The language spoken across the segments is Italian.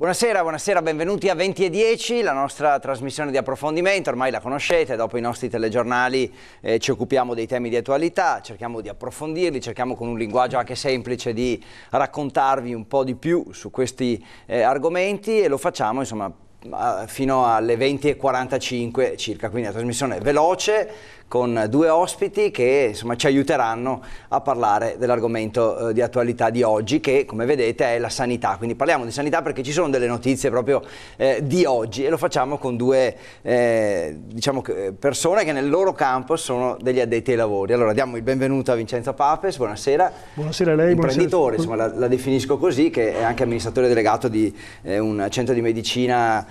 Buonasera, buonasera, benvenuti a 20:10, la nostra trasmissione di approfondimento. Ormai la conoscete, dopo i nostri telegiornali ci occupiamo dei temi di attualità, cerchiamo di approfondirli, cerchiamo con un linguaggio anche semplice di raccontarvi un po' di più su questi argomenti, e lo facciamo insomma fino alle 20:45 circa, quindi una trasmissione veloce con due ospiti che insomma ci aiuteranno a parlare dell'argomento di attualità di oggi, che come vedete è la sanità. Quindi parliamo di sanità perché ci sono delle notizie proprio di oggi, e lo facciamo con due diciamo persone che nel loro campo sono degli addetti ai lavori. Allora diamo il benvenuto a Vincenzo Papes, buonasera. Buonasera a lei. Imprenditore, buonasera. Insomma la definisco così, che è anche amministratore delegato di un centro di medicina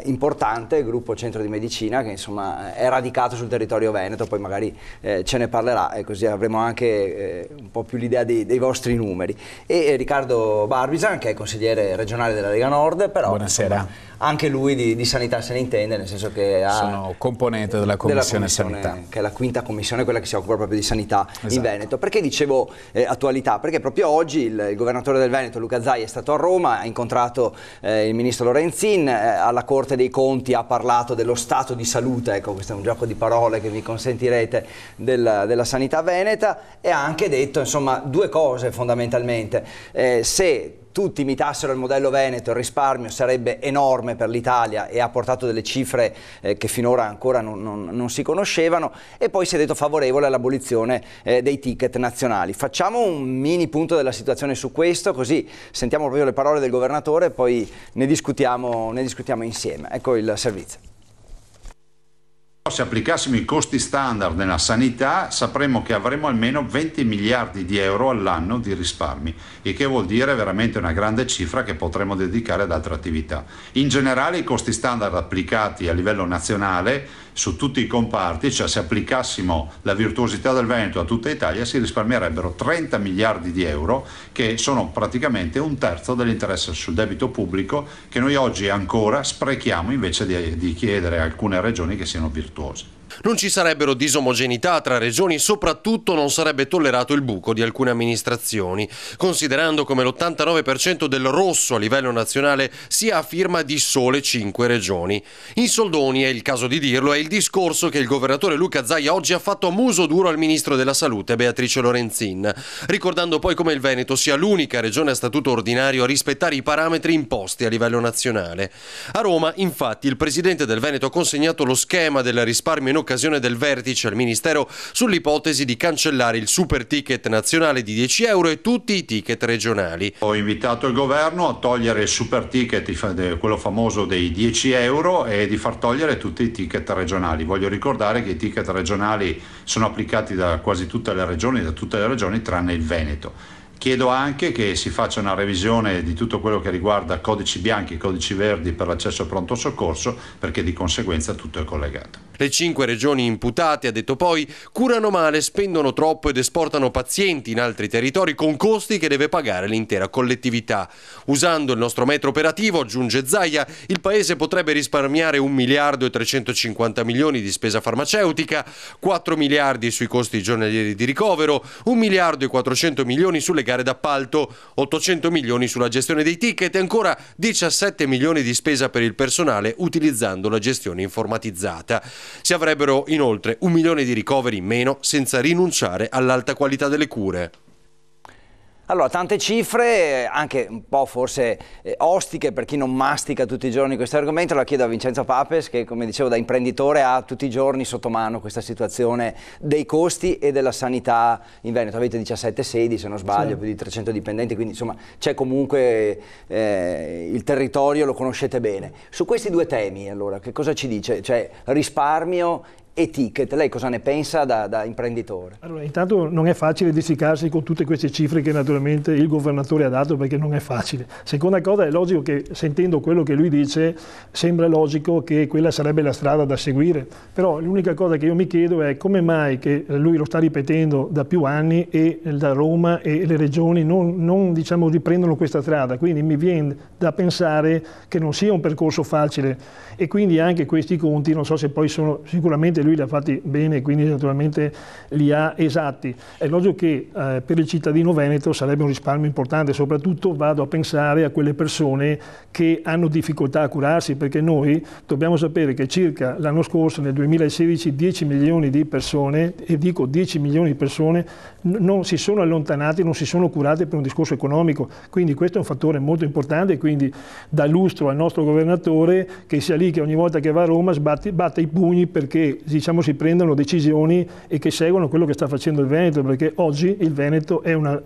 importante, il gruppo Centro di Medicina, che insomma è radicato sul territorio Veneto, poi magari ce ne parlerà e così avremo anche un po' più l'idea dei vostri numeri. E Riccardo Barbisan, che è consigliere regionale della Lega Nord, però buonasera. Insomma, anche lui di sanità se ne intende, nel senso che sono componente della commissione sanità, che è la quinta commissione, quella che si occupa proprio di sanità in Veneto. Perché dicevo attualità? Perché proprio oggi il governatore del Veneto Luca Zaia è stato a Roma, ha incontrato il ministro Lorenzin, alla Corte dei Conti ha parlato dello stato di salute, ecco, questo è un gioco di parole che mi consentirete, della sanità veneta, e ha anche detto insomma due cose fondamentalmente: se tutti imitassero il modello veneto, il risparmio sarebbe enorme per l'Italia, e ha portato delle cifre che finora ancora non si conoscevano, e poi si è detto favorevole all'abolizione dei ticket nazionali. Facciamo un mini punto della situazione su questo, così sentiamo proprio le parole del governatore e poi ne discutiamo insieme. Ecco il servizio. Se applicassimo i costi standard nella sanità sapremmo che avremo almeno 20 miliardi di euro all'anno di risparmi, il che vuol dire veramente una grande cifra che potremo dedicare ad altre attività. In generale i costi standard applicati a livello nazionale su tutti i comparti, cioè se applicassimo la virtuosità del Veneto a tutta Italia, si risparmierebbero 30 miliardi di euro, che sono praticamente un terzo dell'interesse sul debito pubblico che noi oggi ancora sprechiamo invece di chiedere a alcune regioni che siano virtuose. Non ci sarebbero disomogeneità tra regioni e soprattutto non sarebbe tollerato il buco di alcune amministrazioni, considerando come l'89% del rosso a livello nazionale sia a firma di sole 5 regioni. In soldoni, è il caso di dirlo, è il discorso che il governatore Luca Zaia oggi ha fatto a muso duro al ministro della Salute Beatrice Lorenzin, ricordando poi come il Veneto sia l'unica regione a statuto ordinario a rispettare i parametri imposti a livello nazionale. A Roma, infatti, il presidente del Veneto ha consegnato lo schema del risparmio in occasione del vertice al Ministero sull'ipotesi di cancellare il super ticket nazionale di 10 euro e tutti i ticket regionali. Ho invitato il governo a togliere il super ticket, quello famoso dei 10 euro, e di far togliere tutti i ticket regionali. Voglio ricordare che i ticket regionali sono applicati da quasi tutte le regioni tranne il Veneto. Chiedo anche che si faccia una revisione di tutto quello che riguarda codici bianchi e codici verdi per l'accesso al pronto soccorso, perché di conseguenza tutto è collegato. Le 5 regioni imputate, ha detto poi, curano male, spendono troppo ed esportano pazienti in altri territori con costi che deve pagare l'intera collettività. Usando il nostro metro operativo, aggiunge Zaia, il Paese potrebbe risparmiare 1 miliardo e 350 milioni di spesa farmaceutica, 4 miliardi sui costi giornalieri di ricovero, 1 miliardo e 400 milioni sulle gare d'appalto, 800 milioni sulla gestione dei ticket e ancora 17 milioni di spesa per il personale utilizzando la gestione informatizzata. Si avrebbero inoltre 1 milione di ricoveri in meno senza rinunciare all'alta qualità delle cure. Allora, tante cifre, anche un po' forse ostiche per chi non mastica tutti i giorni questo argomento. La chiedo a Vincenzo Papes, che come dicevo da imprenditore ha tutti i giorni sotto mano questa situazione dei costi e della sanità in Veneto. Avete 17 sedi, se non sbaglio, sì, più di 300 dipendenti, quindi insomma c'è comunque il territorio, lo conoscete bene. Su questi due temi, allora, che cosa ci dice? Cioè risparmio e ticket, lei cosa ne pensa da imprenditore? Allora, intanto non è facile edificarsi con tutte queste cifre che naturalmente il governatore ha dato, perché non è facile. Seconda cosa, è logico che, sentendo quello che lui dice, sembra logico che quella sarebbe la strada da seguire, però l'unica cosa che io mi chiedo è come mai che lui lo sta ripetendo da più anni e da Roma e le regioni non diciamo, riprendono questa strada, quindi mi viene da pensare che non sia un percorso facile, e quindi anche questi conti, non so se poi sono sicuramente lui li ha fatti bene, quindi naturalmente li ha esatti. È logico che per il cittadino veneto sarebbe un risparmio importante, soprattutto vado a pensare a quelle persone che hanno difficoltà a curarsi, perché noi dobbiamo sapere che circa l'anno scorso, nel 2016, 10 milioni di persone, e dico 10 milioni di persone, non si sono allontanati, non si sono curate per un discorso economico, quindi questo è un fattore molto importante, e quindi dà lustro al nostro governatore che sia lì che ogni volta che va a Roma batte i pugni perché, diciamo, si prendano decisioni e che seguono quello che sta facendo il Veneto, perché oggi il Veneto è una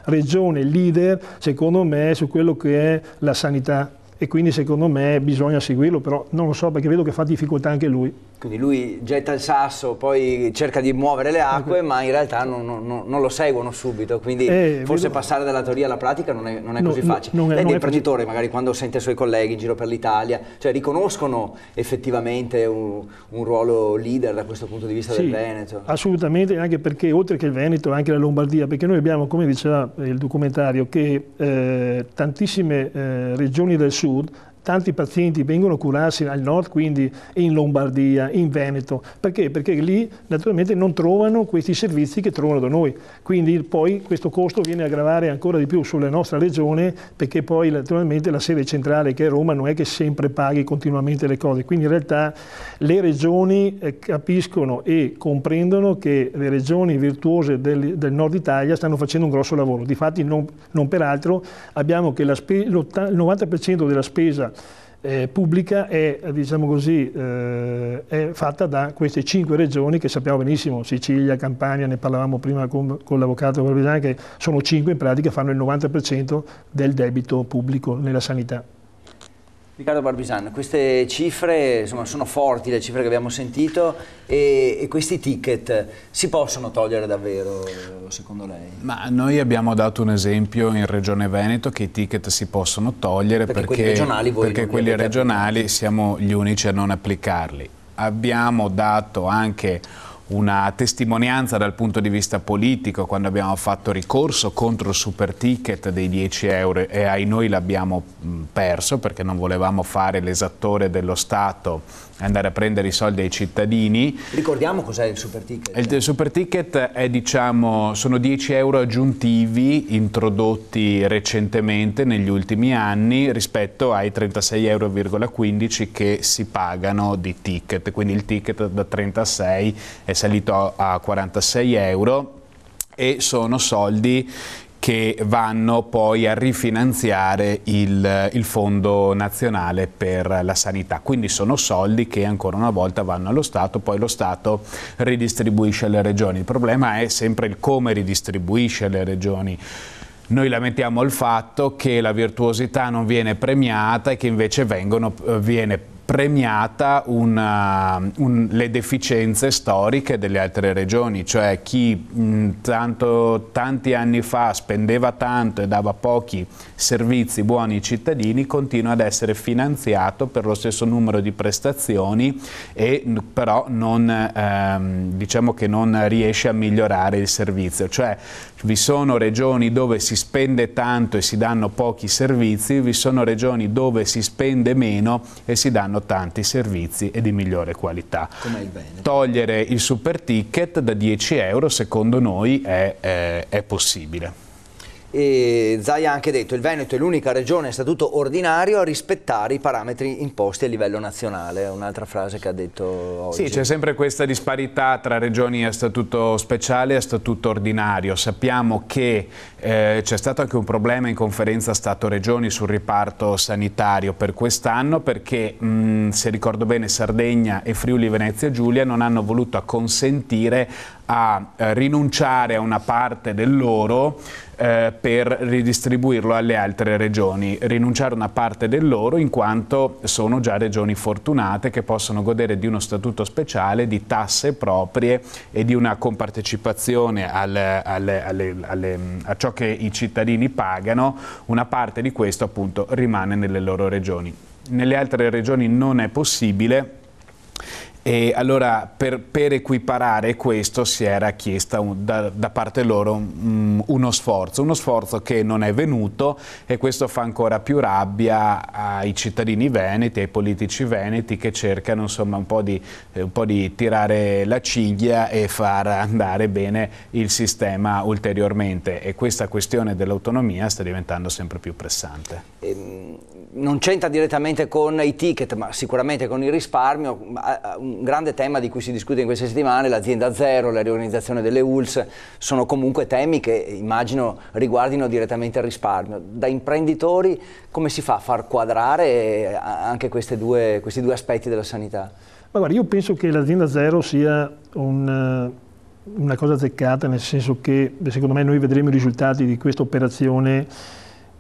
regione leader, secondo me, su quello che è la sanità, e quindi secondo me bisogna seguirlo, però non lo so perché vedo che fa difficoltà anche lui. Quindi lui getta il sasso, poi cerca di muovere le acque, ma in realtà non lo seguono subito, quindi forse passare dalla teoria alla pratica non è così facile. Lei è imprenditore, magari quando sente i suoi colleghi in giro per l'Italia, cioè riconoscono effettivamente un ruolo leader da questo punto di vista del Veneto? Assolutamente, anche perché oltre che il Veneto anche la Lombardia, perché noi abbiamo, come diceva il documentario, che tantissime regioni del sud, tanti pazienti vengono curati al nord, quindi in Lombardia, in Veneto. Perché? Perché lì naturalmente non trovano questi servizi che trovano da noi. Quindi poi questo costo viene a gravare ancora di più sulla nostra regione, perché poi naturalmente la sede centrale, che è Roma, non è che sempre paghi continuamente le cose. Quindi in realtà le regioni capiscono e comprendono che le regioni virtuose del nord Italia stanno facendo un grosso lavoro. Difatti non peraltro abbiamo che il 90% della spesa pubblica è, diciamo così, è fatta da queste 5 regioni che sappiamo benissimo, Sicilia, Campania, ne parlavamo prima con l'avvocato Barbisani, che sono 5 in pratica, fanno il 90% del debito pubblico nella sanità. Riccardo Barbisani, queste cifre, insomma, sono forti, le cifre che abbiamo sentito, e questi ticket si possono togliere davvero, secondo lei? Ma noi abbiamo dato un esempio in Regione Veneto che i ticket si possono togliere perché quelli regionali siamo gli unici a non applicarli. Abbiamo dato anche una testimonianza dal punto di vista politico quando abbiamo fatto ricorso contro il super ticket dei 10 euro e ai noi l'abbiamo perso perché non volevamo fare l'esattore dello Stato e andare a prendere i soldi ai cittadini. Ricordiamo cos'è il super ticket? Il super ticket è, diciamo, sono 10 euro aggiuntivi introdotti recentemente negli ultimi anni rispetto ai 36,15 euro che si pagano di ticket, quindi il ticket da 36 è salito a 46 euro e sono soldi che vanno poi a rifinanziare il Fondo Nazionale per la Sanità. Quindi sono soldi che ancora una volta vanno allo Stato, poi lo Stato ridistribuisce alle regioni. Il problema è sempre il come ridistribuisce alle regioni. Noi lamentiamo il fatto che la virtuosità non viene premiata e che invece viene premiata le deficienze storiche delle altre regioni, cioè chi tanti anni fa spendeva tanto e dava pochi servizi buoni ai cittadini continua ad essere finanziato per lo stesso numero di prestazioni e però diciamo che non riesce a migliorare il servizio, cioè vi sono regioni dove si spende tanto e si danno pochi servizi, vi sono regioni dove si spende meno e si danno tanti servizi e di migliore qualità. Come il Veneto. Togliere il super ticket da 10 euro secondo noi è possibile. E Zai ha anche detto che il Veneto è l'unica regione a statuto ordinario a rispettare i parametri imposti a livello nazionale, è un'altra frase che ha detto oggi. Sì, c'è sempre questa disparità tra regioni a statuto speciale e a statuto ordinario. Sappiamo che c'è stato anche un problema in conferenza Stato-Regioni sul riparto sanitario per quest'anno perché, se ricordo bene, Sardegna e Friuli Venezia Giulia non hanno voluto acconsentire a rinunciare a una parte del loro per ridistribuirlo alle altre regioni, rinunciare a una parte del loro in quanto sono già regioni fortunate che possono godere di uno statuto speciale, di tasse proprie e di una compartecipazione a ciò che i cittadini pagano. Una parte di questo appunto rimane nelle loro regioni. Nelle altre regioni non è possibile E allora per equiparare questo si era chiesta da parte loro uno sforzo che non è venuto, e questo fa ancora più rabbia ai cittadini veneti, ai politici veneti, che cercano insomma un po' di tirare la ciglia e far andare bene il sistema ulteriormente, e questa questione dell'autonomia sta diventando sempre più pressante. Non c'entra direttamente con i ticket, ma sicuramente con il risparmio. Un grande tema di cui si discute in queste settimane, l'azienda zero, la riorganizzazione delle ULSS, sono comunque temi che immagino riguardino direttamente il risparmio. Da imprenditori come si fa a far quadrare anche questi due aspetti della sanità? Ma guarda, io penso che l'azienda zero sia una cosa azzeccata, nel senso che secondo me noi vedremo i risultati di questa operazione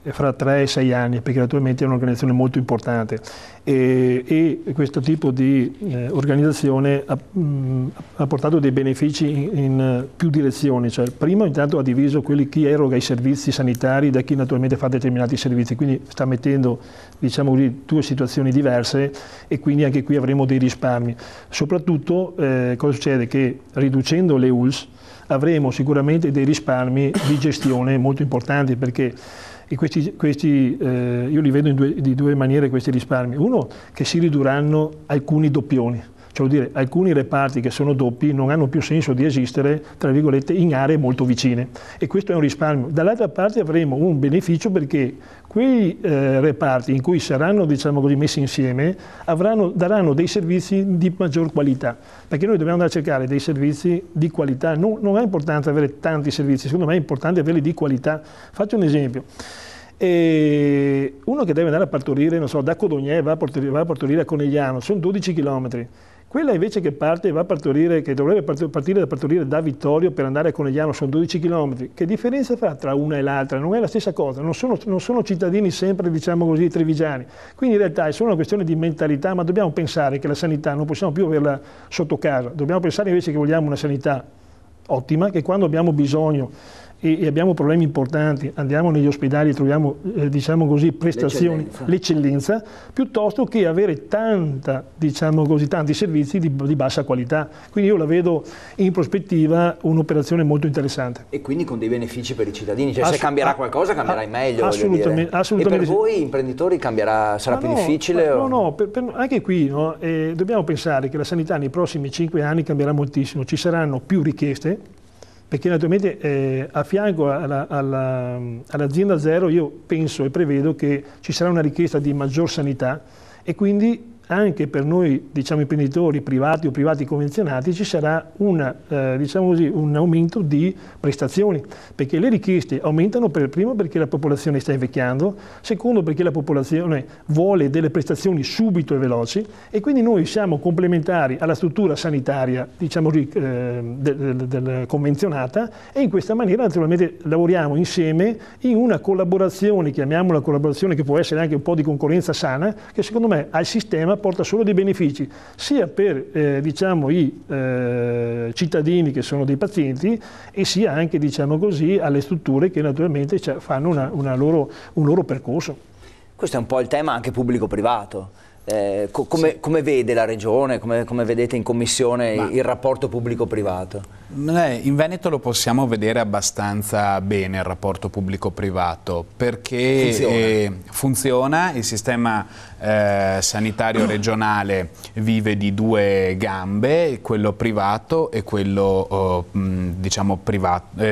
fra 3 e 6 anni, perché naturalmente è un'organizzazione molto importante, e questo tipo di organizzazione ha portato dei benefici in più direzioni. Cioè, primo intanto ha diviso chi eroga i servizi sanitari da chi naturalmente fa determinati servizi, quindi sta mettendo, diciamo così, 2 situazioni diverse, e quindi anche qui avremo dei risparmi. Soprattutto cosa succede? Che riducendo le ULSS avremo sicuramente dei risparmi di gestione molto importanti, perché io li vedo di due maniere questi risparmi. Uno, che si ridurranno alcuni doppioni, cioè vuol dire alcuni reparti che sono doppi non hanno più senso di esistere, tra virgolette, in aree molto vicine, e questo è un risparmio. Dall'altra parte avremo un beneficio, perché quei reparti in cui saranno, diciamo così, messi insieme daranno dei servizi di maggior qualità, perché noi dobbiamo andare a cercare dei servizi di qualità. Non è importante avere tanti servizi, secondo me è importante averli di qualità. Faccio un esempio. Uno che deve andare a partorire, non so, da Codognè va a partorire a Conegliano, sono 12 km. Quella invece che dovrebbe partire da partorire da Vittorio per andare a Conegliano, sono 12 km. Che differenza fa tra una e l'altra? Non è la stessa cosa, non sono cittadini sempre, diciamo così, trevigiani. Quindi in realtà è solo una questione di mentalità, ma dobbiamo pensare che la sanità non possiamo più averla sotto casa. Dobbiamo pensare invece che vogliamo una sanità ottima, che quando abbiamo bisogno e abbiamo problemi importanti andiamo negli ospedali e troviamo, diciamo così, prestazioni, l'eccellenza, piuttosto che avere tanti servizi di bassa qualità. Quindi io la vedo in prospettiva un'operazione molto interessante. E quindi con dei benefici per i cittadini, cioè se cambierà qualcosa cambierà in meglio. Assolutamente. E per voi imprenditori sarà più difficile? Anche qui dobbiamo pensare che la sanità nei prossimi 5 anni cambierà moltissimo, ci saranno più richieste, perché naturalmente a fianco all'azienda zero io penso e prevedo che ci sarà una richiesta di maggior sanità, e quindi anche per noi, diciamo, imprenditori privati o privati convenzionati ci sarà diciamo così, un aumento di prestazioni, perché le richieste aumentano, primo perché la popolazione sta invecchiando, secondo perché la popolazione vuole delle prestazioni subito e veloci, e quindi noi siamo complementari alla struttura sanitaria, diciamo così, convenzionata, e in questa maniera naturalmente lavoriamo insieme in una collaborazione, chiamiamola collaborazione, che può essere anche un po' di concorrenza sana, che secondo me al sistema porta solo dei benefici, sia per diciamo, i cittadini che sono dei pazienti, e sia anche, diciamo così, alle strutture che naturalmente fanno un loro percorso. Questo è un po' il tema anche pubblico-privato. Come vede la Regione, come vedete in Commissione il rapporto pubblico-privato? In Veneto lo possiamo vedere abbastanza bene il rapporto pubblico-privato, perché funziona, il sistema sanitario regionale vive di 2 gambe, quello privato e quello, diciamo,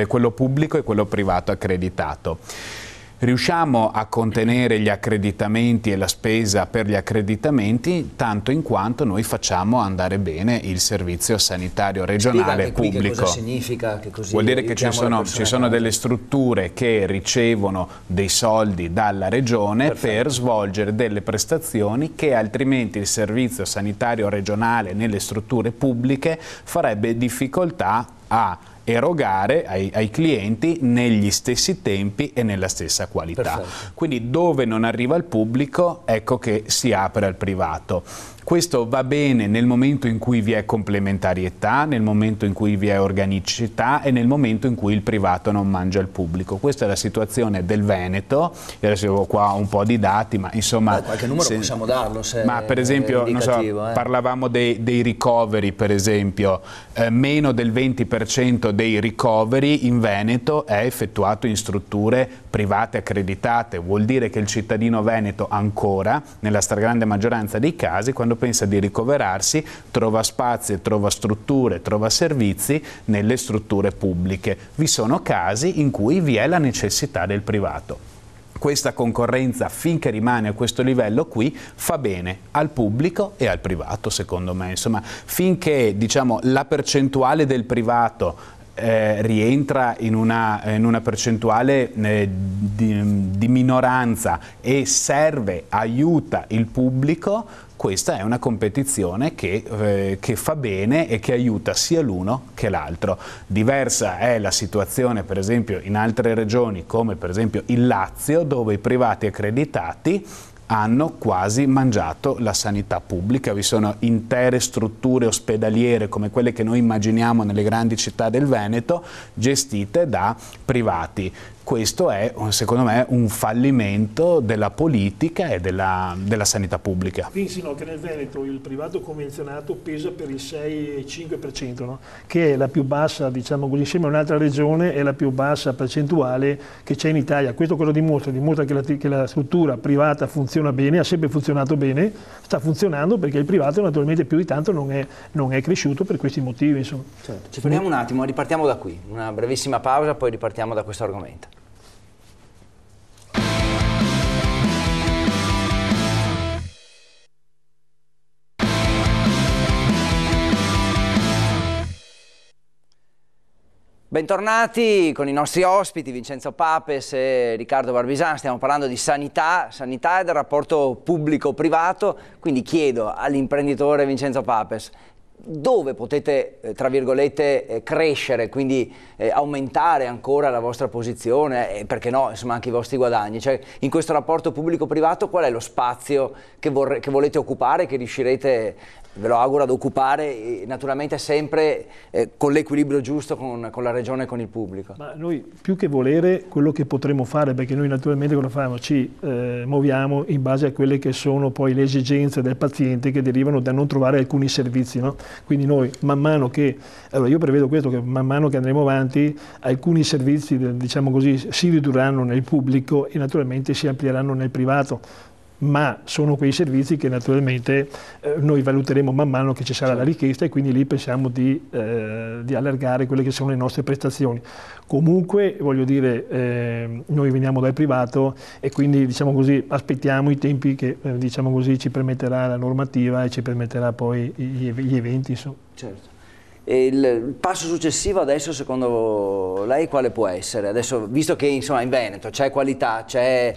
quello pubblico e quello privato accreditato. Riusciamo a contenere gli accreditamenti e la spesa per gli accreditamenti tanto in quanto noi facciamo andare bene il servizio sanitario regionale pubblico. Che cosa significa? Che così vuol dire che ci sono delle strutture che ricevono dei soldi dalla regione per svolgere delle prestazioni che altrimenti il servizio sanitario regionale nelle strutture pubbliche farebbe difficoltà a erogare ai clienti negli stessi tempi e nella stessa qualità. Quindi dove non arriva il pubblico, ecco che si apre al privato. Questo va bene nel momento in cui vi è complementarietà, nel momento in cui vi è organicità e nel momento in cui il privato non mangia il pubblico. Questa è la situazione del Veneto. Io adesso ho qua un po' di dati, ma insomma... qualche numero possiamo darlo, se ma per esempio, non so, parlavamo dei ricoveri, per esempio, meno del 20% dei ricoveri in Veneto è effettuato in strutture private accreditate. Vuol dire che il cittadino veneto ancora, nella stragrande maggioranza dei casi, quando pensa di ricoverarsi, trova spazi, trova strutture, trova servizi nelle strutture pubbliche. Vi sono casi in cui vi è la necessità del privato. Questa concorrenza, finché rimane a questo livello qui, fa bene al pubblico e al privato, secondo me. Insomma, finché, diciamo, la percentuale del privato rientra in una percentuale di minoranza e serve, aiuta il pubblico, questa è una competizione che fa bene e che aiuta sia l'uno che l'altro. Diversa è la situazione, per esempio, in altre regioni come per esempio il Lazio, dove i privati accreditati hanno quasi mangiato la sanità pubblica. Vi sono intere strutture ospedaliere come quelle che noi immaginiamo nelle grandi città del Veneto, gestite da privati. Questo è, secondo me, un fallimento della politica e della sanità pubblica. Pensino che nel Veneto il privato convenzionato pesa per il 6,5%, no? Che è la più bassa, diciamo così, insieme a un'altra regione è la più bassa percentuale che c'è in Italia. Questo cosa dimostra? Dimostra che la struttura privata funziona bene, ha sempre funzionato bene, sta funzionando perché il privato naturalmente più di tanto non è cresciuto per questi motivi. Insomma. Certo. Ci fermiamo un attimo, ripartiamo da qui, una brevissima pausa, poi ripartiamo da questo argomento. Bentornati con i nostri ospiti Vincenzo Papes e Riccardo Barbisán. Stiamo parlando di sanità e del rapporto pubblico-privato, quindi chiedo all'imprenditore Vincenzo Papes dove potete, tra virgolette, crescere, quindi aumentare ancora la vostra posizione e perché no, insomma, anche i vostri guadagni. Cioè, in questo rapporto pubblico-privato qual è lo spazio che volete occupare, che riuscirete, ve lo auguro, ad occupare naturalmente sempre con l'equilibrio giusto con la regione e con il pubblico? Ma noi più che volere quello che potremo fare, perché noi naturalmente cosa facciamo? Ci muoviamo in base a quelle che sono poi le esigenze del paziente che derivano da non trovare alcuni servizi, no? Quindi noi man mano che, allora io prevedo questo, che man mano che andremo avanti alcuni servizi, diciamo così, si ridurranno nel pubblico e naturalmente si amplieranno nel privato. Ma sono quei servizi che naturalmente noi valuteremo man mano che ci sarà la richiesta e quindi lì pensiamo di allargare quelle che sono le nostre prestazioni. Comunque, voglio dire, noi veniamo dal privato e quindi, diciamo così, aspettiamo i tempi che, diciamo così, ci permetterà la normativa e ci permetterà poi gli eventi, insomma. Certo. E il passo successivo adesso, secondo lei, quale può essere? Adesso, visto che insomma in Veneto c'è qualità, c'è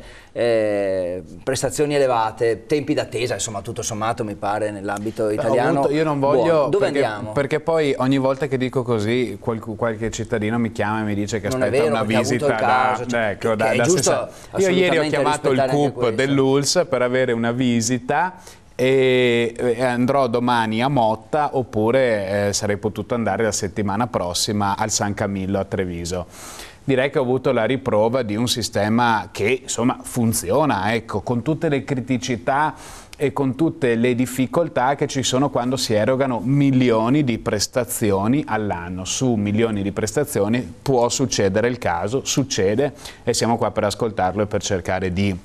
prestazioni elevate, tempi d'attesa, insomma tutto sommato mi pare nell'ambito italiano. Io non voglio, buono. Dove andiamo? Perché poi ogni volta che dico così qualche cittadino mi chiama e mi dice che aspetta una visita da giusto. Io ieri ho chiamato il CUP dell'ULSS per avere una visita e andrò domani a Motta, oppure sarei potuto andare la settimana prossima al San Camillo a Treviso. Direi che ho avuto la riprova di un sistema che insomma funziona, ecco, con tutte le criticità e con tutte le difficoltà che ci sono quando si erogano milioni di prestazioni all'anno. Su milioni di prestazioni può succedere il caso, succede, e siamo qua per ascoltarlo e per cercare di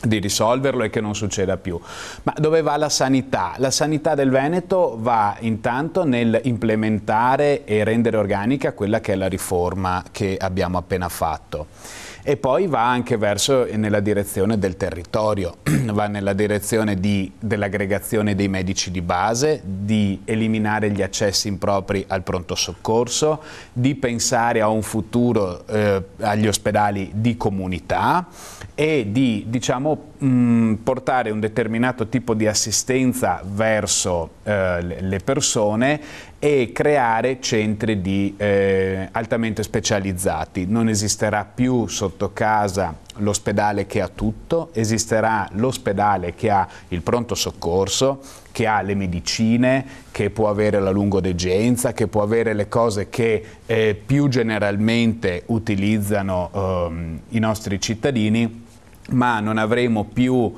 risolverlo e che non succeda più. Ma dove va la sanità? La sanità del Veneto va intanto nel implementare e rendere organica quella che è la riforma che abbiamo appena fatto. E poi va anche nella direzione del territorio, va nella direzione dell'aggregazione dei medici di base, di eliminare gli accessi impropri al pronto soccorso, di pensare a un futuro agli ospedali di comunità e di, diciamo, portare un determinato tipo di assistenza verso le persone e creare centri altamente specializzati. Non esisterà più sotto casa l'ospedale che ha tutto, esisterà l'ospedale che ha il pronto soccorso, che ha le medicine, che può avere la lungodegenza, che può avere le cose che più generalmente utilizzano i nostri cittadini, ma non avremo più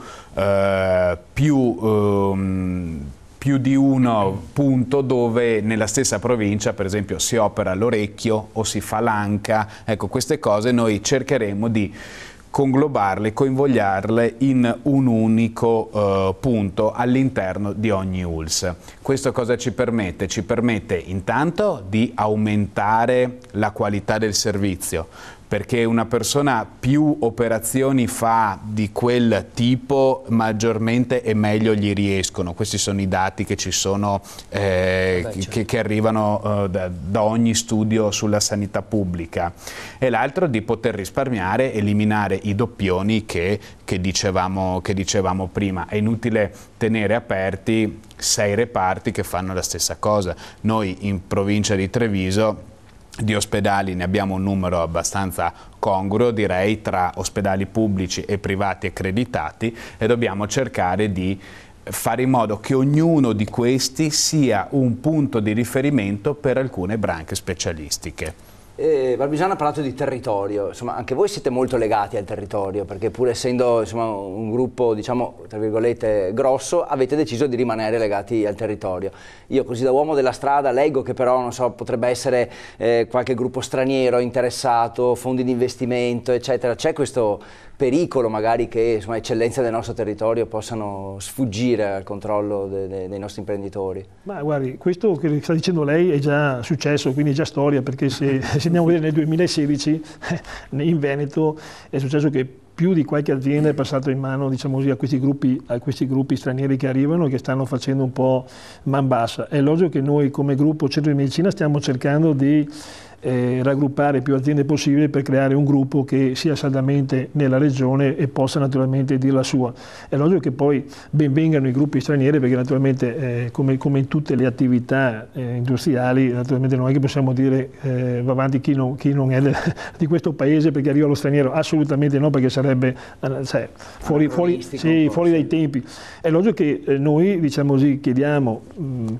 di uno punto dove nella stessa provincia, per esempio, si opera l'orecchio o si fa l'anca. Ecco, queste cose noi cercheremo di conglobarle, coinvogliarle in un unico punto all'interno di ogni ULSS. Questo cosa ci permette? Ci permette intanto di aumentare la qualità del servizio, perché una persona più operazioni fa di quel tipo, maggiormente e meglio gli riescono. Questi sono i dati che ci sono, che arrivano da ogni studio sulla sanità pubblica. E l'altro di poter risparmiare, eliminare i doppioni che dicevamo prima. È inutile tenere aperti 6 reparti che fanno la stessa cosa. Noi in provincia di Treviso di ospedali ne abbiamo un numero abbastanza congruo, direi, tra ospedali pubblici e privati accreditati, e dobbiamo cercare di fare in modo che ognuno di questi sia un punto di riferimento per alcune branche specialistiche. Barbisano ha parlato di territorio, insomma anche voi siete molto legati al territorio, perché pur essendo insomma, un gruppo, diciamo, tra virgolette grosso, avete deciso di rimanere legati al territorio. Io così da uomo della strada leggo che però, non so, potrebbe essere qualche gruppo straniero interessato, fondi di investimento, eccetera. C'è questo pericolo magari che, insomma, eccellenze del nostro territorio possano sfuggire al controllo dei nostri imprenditori? Ma guardi, questo che sta dicendo lei è già successo, quindi è già storia, perché se andiamo a vedere nel 2016 in Veneto è successo che più di qualche azienda è passato in mano, diciamo così, a questi gruppi stranieri che arrivano e che stanno facendo un po' man bassa. È logico che noi come gruppo Centro di Medicina stiamo cercando di raggruppare più aziende possibile per creare un gruppo che sia saldamente nella regione e possa naturalmente dire la sua. È logico che poi ben vengano i gruppi stranieri, perché naturalmente come in tutte le attività industriali, naturalmente non è che possiamo dire va avanti chi non è di questo paese perché arriva lo straniero, assolutamente no, perché sarebbe fuori dai tempi. È logico che noi, diciamo così, chiediamo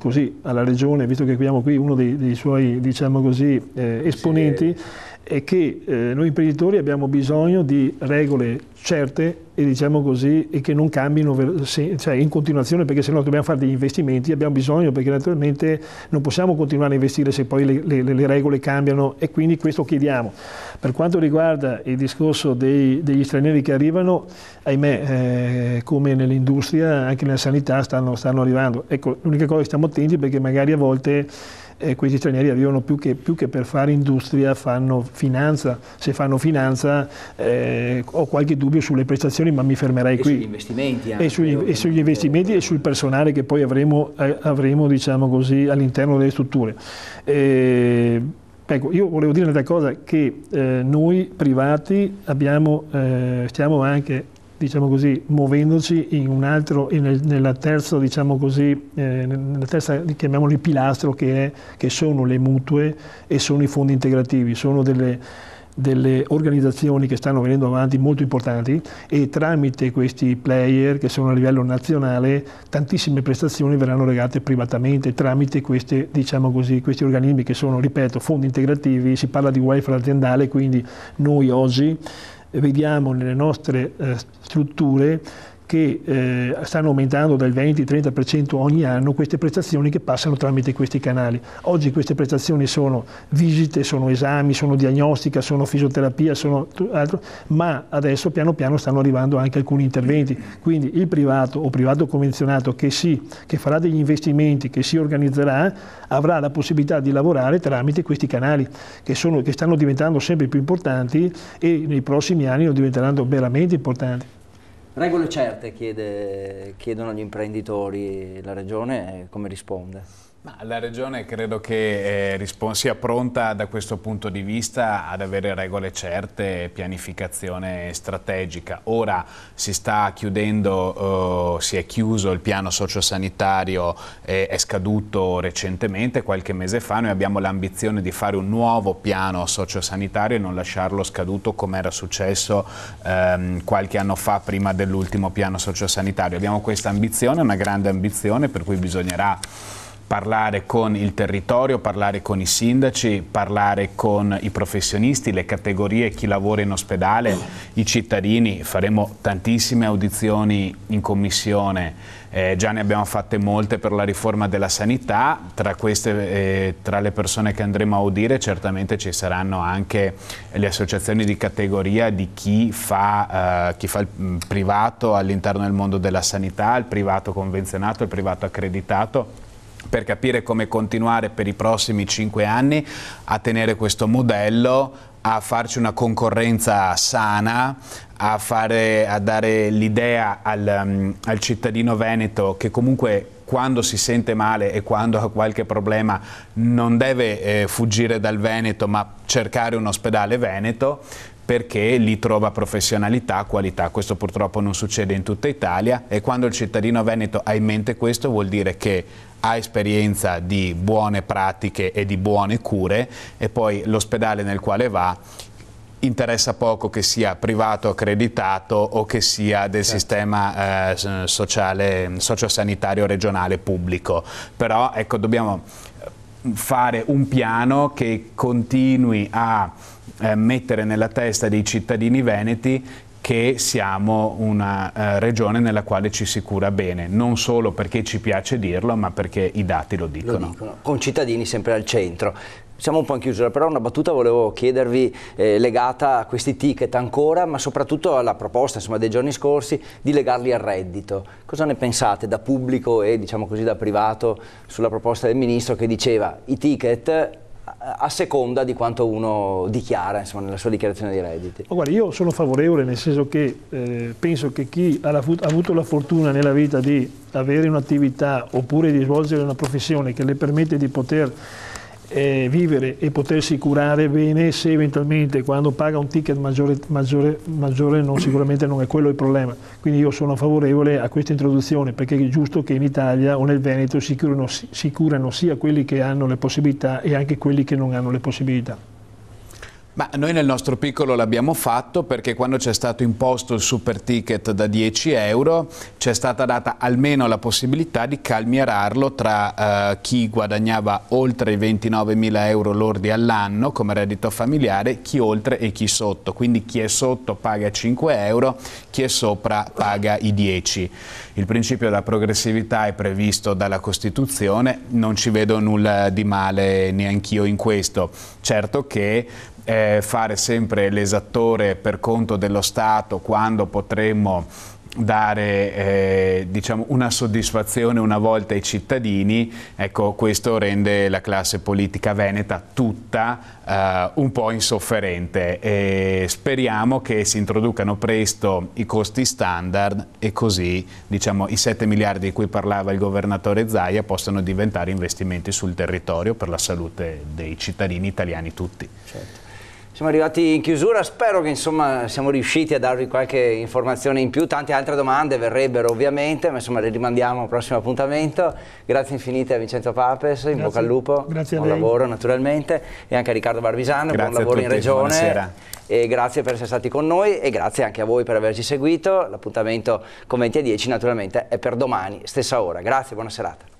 così alla regione, visto che abbiamo qui uno dei suoi, diciamo così, esponenti, è che noi imprenditori abbiamo bisogno di regole certe e, diciamo così, e che non cambino cioè in continuazione, perché se no dobbiamo fare degli investimenti, abbiamo bisogno, perché naturalmente non possiamo continuare a investire se poi le regole cambiano, e quindi questo chiediamo. Per quanto riguarda il discorso degli stranieri che arrivano, ahimè, come nell'industria, anche nella sanità stanno arrivando. Ecco, l'unica cosa che stiamo attenti, perché magari a volte questi stranieri arrivano più che per fare industria, fanno finanza. Se fanno finanza ho qualche dubbio sulle prestazioni, ma mi fermerei qui. Sugli investimenti anche, e sugli investimenti e sul personale che poi avremo diciamo così, all'interno delle strutture. Ecco, io volevo dire un'altra cosa, che noi privati stiamo anche, diciamo così, muovendoci in un altro, nella terza, diciamo così, nella terza, chiamiamoli pilastro, che sono le mutue e sono i fondi integrativi. Sono delle organizzazioni che stanno venendo avanti molto importanti, e tramite questi player che sono a livello nazionale tantissime prestazioni verranno erogate privatamente tramite questi, diciamo così, questi organismi che sono, ripeto, fondi integrativi. Si parla di welfare aziendale, quindi noi oggi vediamo nelle nostre strutture che stanno aumentando del 20-30% ogni anno queste prestazioni che passano tramite questi canali. Oggi queste prestazioni sono visite, sono esami, sono diagnostica, sono fisioterapia, sono altro, ma adesso piano piano stanno arrivando anche alcuni interventi. Quindi il privato o privato convenzionato che farà degli investimenti, che si organizzerà, avrà la possibilità di lavorare tramite questi canali che stanno diventando sempre più importanti, e nei prossimi anni lo diventeranno veramente importanti. Regole certe chiedono gli imprenditori, la Regione come risponde? Ma la Regione credo che sia pronta da questo punto di vista ad avere regole certe e pianificazione strategica. Ora si sta chiudendo, si è chiuso il piano sociosanitario, è scaduto recentemente, qualche mese fa. Noi abbiamo l'ambizione di fare un nuovo piano sociosanitario e non lasciarlo scaduto come era successo qualche anno fa prima dell'ultimo piano sociosanitario. Abbiamo questa ambizione, una grande ambizione, per cui bisognerà parlare con il territorio, parlare con i sindaci, parlare con i professionisti, le categorie, chi lavora in ospedale, i cittadini. Faremo tantissime audizioni in commissione, già ne abbiamo fatte molte per la riforma della sanità. Tra le persone che andremo a audire certamente ci saranno anche le associazioni di categoria di chi fa il privato all'interno del mondo della sanità, il privato convenzionato, il privato accreditato, per capire come continuare per i prossimi 5 anni a tenere questo modello, a farci una concorrenza sana, a dare l'idea al cittadino veneto che comunque quando si sente male e quando ha qualche problema non deve fuggire dal Veneto, ma cercare un ospedale veneto, perché lì trova professionalità, qualità. Questo purtroppo non succede in tutta Italia, e quando il cittadino veneto ha in mente questo vuol dire che ha esperienza di buone pratiche e di buone cure, e poi l'ospedale nel quale va interessa poco che sia privato accreditato o che sia del sistema sociosanitario regionale pubblico. Però ecco, dobbiamo fare un piano che continui a mettere nella testa dei cittadini veneti che siamo una regione nella quale ci si cura bene, non solo perché ci piace dirlo, ma perché i dati lo dicono. Con cittadini sempre al centro. Siamo un po' in chiusura, però una battuta volevo chiedervi legata a questi ticket ancora, ma soprattutto alla proposta, insomma, dei giorni scorsi di legarli al reddito. Cosa ne pensate da pubblico e, diciamo così, da privato sulla proposta del Ministro che diceva i ticket a seconda di quanto uno dichiara, insomma, nella sua dichiarazione dei redditi? Ma guarda, io sono favorevole, nel senso che penso che chi ha avuto la fortuna nella vita di avere un'attività oppure di svolgere una professione che le permette di poter vivere e potersi curare bene, se eventualmente quando paga un ticket maggiore sicuramente non è quello il problema. Quindi io sono favorevole a questa introduzione, perché è giusto che in Italia o nel Veneto si curano sia quelli che hanno le possibilità e anche quelli che non hanno le possibilità. Ma noi nel nostro piccolo l'abbiamo fatto perché quando c'è stato imposto il super ticket da 10 euro c'è stata data almeno la possibilità di calmierarlo tra chi guadagnava oltre i 29.000 euro lordi all'anno come reddito familiare, chi oltre e chi sotto. Quindi chi è sotto paga 5 euro, chi è sopra paga i 10. Il principio della progressività è previsto dalla Costituzione, non ci vedo nulla di male neanch'io in questo. Certo che fare sempre l'esattore per conto dello Stato quando potremmo dare diciamo una soddisfazione una volta ai cittadini, ecco, questo rende la classe politica veneta tutta un po' insofferente, e speriamo che si introducano presto i costi standard e così, diciamo, i 7 miliardi di cui parlava il governatore Zaia possano diventare investimenti sul territorio per la salute dei cittadini italiani tutti. Certo. Siamo arrivati in chiusura, spero che insomma siamo riusciti a darvi qualche informazione in più. Tante altre domande verrebbero ovviamente, ma insomma le rimandiamo al prossimo appuntamento. Grazie infinite a Vincenzo Papes, in bocca al lupo, grazie buon lavoro naturalmente, e anche a Riccardo Barbisano, buon lavoro in Regione. Buonasera. E grazie per essere stati con noi e grazie anche a voi per averci seguito. L'appuntamento con 20 e 10 naturalmente è per domani, stessa ora. Grazie, buona serata.